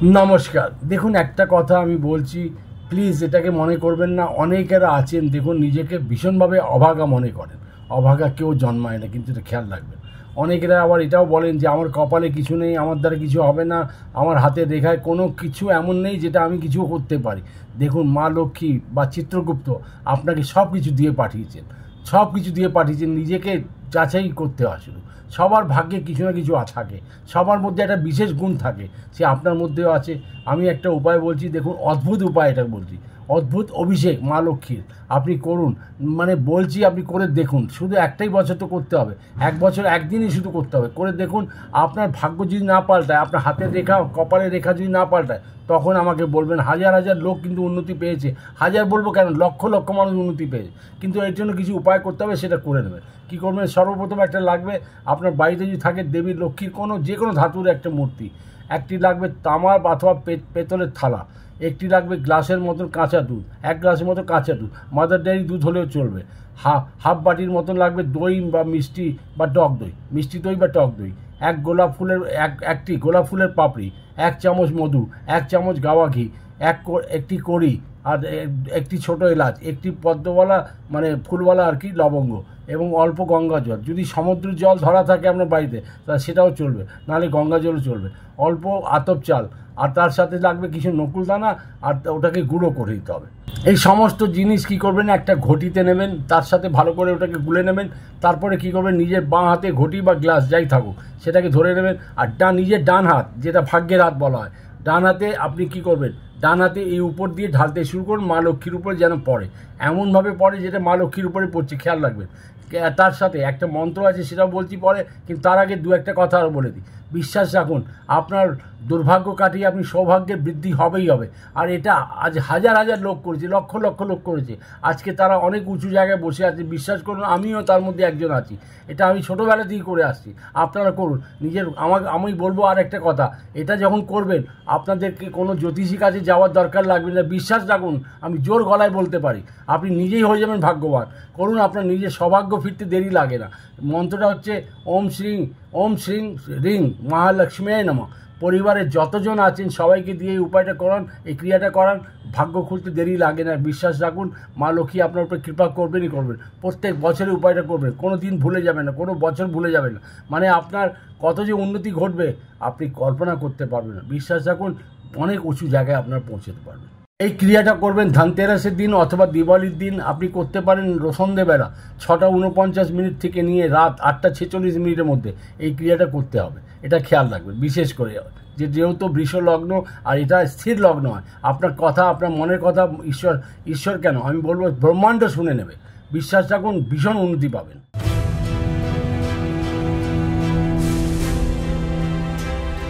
নমস্কার। দেখুন, একটা কথা আমি বলছি, প্লিজ এটাকে মনে করবেন না। অনেকেরা আছেন, দেখুন, নিজেকে ভীষণভাবে অভাগা মনে করেন। অভাগা কেউ জন্মায় না, কিন্তু এটা খেয়াল রাখবেন। অনেকেরা আবার এটাও বলেন যে আমার কপালে কিছু নেই, আমার দ্বারা কিছু হবে না, আমার হাতের রেখায় কোনো কিছু এমন নেই যেটা আমি কিছু করতে পারি। দেখুন, মা লক্ষ্মী বা চিত্রগুপ্ত আপনাকে সব কিছু দিয়ে পাঠিয়েছেন, সব কিছু দিয়ে পাঠিয়েছেন। নিজেকে যাচাই করতে হয় শুধু। সবার ভাগ্যে কিছু না কিছু থাকে, সবার মধ্যে একটা বিশেষ গুণ থাকে, সে আপনার মধ্যেও আছে। আমি একটা উপায় বলছি, দেখুন, অদ্ভুত উপায় এটা বলছি, অদ্ভুত অভিষেক মা লক্ষ্মীর আপনি করুন। মানে বলছি, আপনি করে দেখুন। শুধু একটাই বছর তো করতে হবে, এক বছর একদিনই শুধু করতে হবে। করে দেখুন, আপনার ভাগ্য যদি না পাল্টায়, আপনার হাতের রেখা কপালের রেখা যদি না পাল্টায়, তখন আমাকে বলবেন। হাজার হাজার লোক কিন্তু উন্নতি পেয়েছে, হাজার বলবো কেন, লক্ষ লক্ষ মানুষ উন্নতি পেয়েছে। কিন্তু এর জন্য কিছু উপায় করতে হবে, সেটা করে নেবেন। কী করবেন? সর্বপ্রথম একটা লাগবে, আপনার বাড়িতে যদি থাকে দেবী লক্ষ্মীর যে কোনো ধাতুর একটা মূর্তি। একটি লাগবে তামার অথবা পেতলের থালা। একটি লাগবে গ্লাসের মতন কাঁচা দুধ, এক গ্লাসের মতো কাঁচা দুধ, মাদার ডেয়ারি দুধ হলেও চলবে। হাফ বাটির মতন লাগবে দই বা মিষ্টি বা টক দই, মিষ্টি দই বা টক দই। একটি গোলাপ ফুলের পাপড়ি, এক চামচ মধু, এক চামচ গাওয়া ঘি, একটি কড়ি, আর একটি ছোট এলাচ, একটি পদ্মওয়ালা মানে ফুলওয়ালা আর কি লবঙ্গ, এবং অল্প গঙ্গা জল। যদি সমুদ্রের জল ধরা থাকে আপনার বাড়িতে, তাহলে সেটাও চলবে, নাহলে গঙ্গা জলও চলবে। অল্প আতপ চাল, আর তার সাথে লাগবে কিছু নকুলদানা, আর ওটাকে গুঁড়ো করে দিতে হবে। এই সমস্ত জিনিস কি করবেন, একটা ঘটিতে নেবেন, তার সাথে ভালো করে ওটাকে গুলে নেবেন। তারপরে কি করবেন, নিজের বাঁ হাতে ঘটি বা গ্লাস যাই থাকুক সেটাকে ধরে নেবেন। আর নিজের ডান হাত, যেটা ভাগ্যের হাত বলা হয়, ডান হাতে আপনি কি করবেন, ডান হাতে এই উপর দিয়ে ঢালতে শুরু করুন, মা লক্ষ্মীর উপরে যেন পড়ে, এমনভাবে পড়ে যেটা মা লক্ষ্মীর উপরে পড়ছে, খেয়াল রাখবেন। তার সাথে একটা মন্ত্র আছে, সেটাও বলছি পরে, কিন্তু তার আগে দু একটা কথা আরও বলে দিই। বিশ্বাস রাখুন, আপনার দুর্ভাগ্য কাটিয়ে আপনি সৌভাগ্যের বৃদ্ধি হবেই হবে। আর এটা আজ হাজার হাজার লোক করেছে, লক্ষ লক্ষ লোক করেছে। আজকে তারা অনেক উঁচু জায়গায় বসে আছে, বিশ্বাস করুন, আমিও তার মধ্যে একজন আছি। এটা আমি ছোটোবেলা থেকেই করে আসছি। আপনারা করুন নিজের। আমি বলবো আর একটা কথা, এটা যখন করবেন আপনাদেরকে কোনো জ্যোতিষী কাছে যাওয়ার দরকার লাগবে না। বিশ্বাস রাখুন, আমি জোর গলায় বলতে পারি, আপনি নিজেই হয়ে যাবেন ভাগ্যবান। করুন, আপনার নিজের সৌভাগ্য ফিরতে দেরি লাগে না। মন্ত্রটা হচ্ছে ওম শ্রীং রিং মহালক্ষ্মী নমঃ। পরিবারের যতজন আছেন সবাইকে দিয়ে এই উপায়টা করান, এই ক্রিয়াটা করান, ভাগ্য খুলতে দেরি লাগে না। বিশ্বাস রাখুন, মা লক্ষ্মী আপনার উপরে কৃপা করবেনই করবেন। প্রত্যেক বছরে উপায়টা করবেন, কোনো দিন ভুলে যাবেন না, কোনো বছর ভুলে যাবেন না। মানে আপনার কত যে উন্নতি ঘটবে আপনি কল্পনা করতে পারবেন না। বিশ্বাস রাখুন, অনেক উঁচু জায়গায় আপনার পৌঁছতে পারবেন। এই ক্রিয়াটা করবেন ধনতেরাসের দিন অথবা দিওয়ালির দিন। আপনি করতে পারেন সন্ধেবেলা 6:49 থেকে নিয়ে রাত 8:46 মধ্যে এই ক্রিয়াটা করতে হবে। এটা খেয়াল রাখবেন বিশেষ করে, যেহেতু বৃষ লগ্ন আর এটা স্থির লগ্ন হয়। আপনার কথা, আপনার মনের কথা ঈশ্বর কেন আমি বলবো ব্রহ্মাণ্ড শুনে নেবে। বিশ্বাস রাখুন, ভীষণ উন্নতি পাবেন।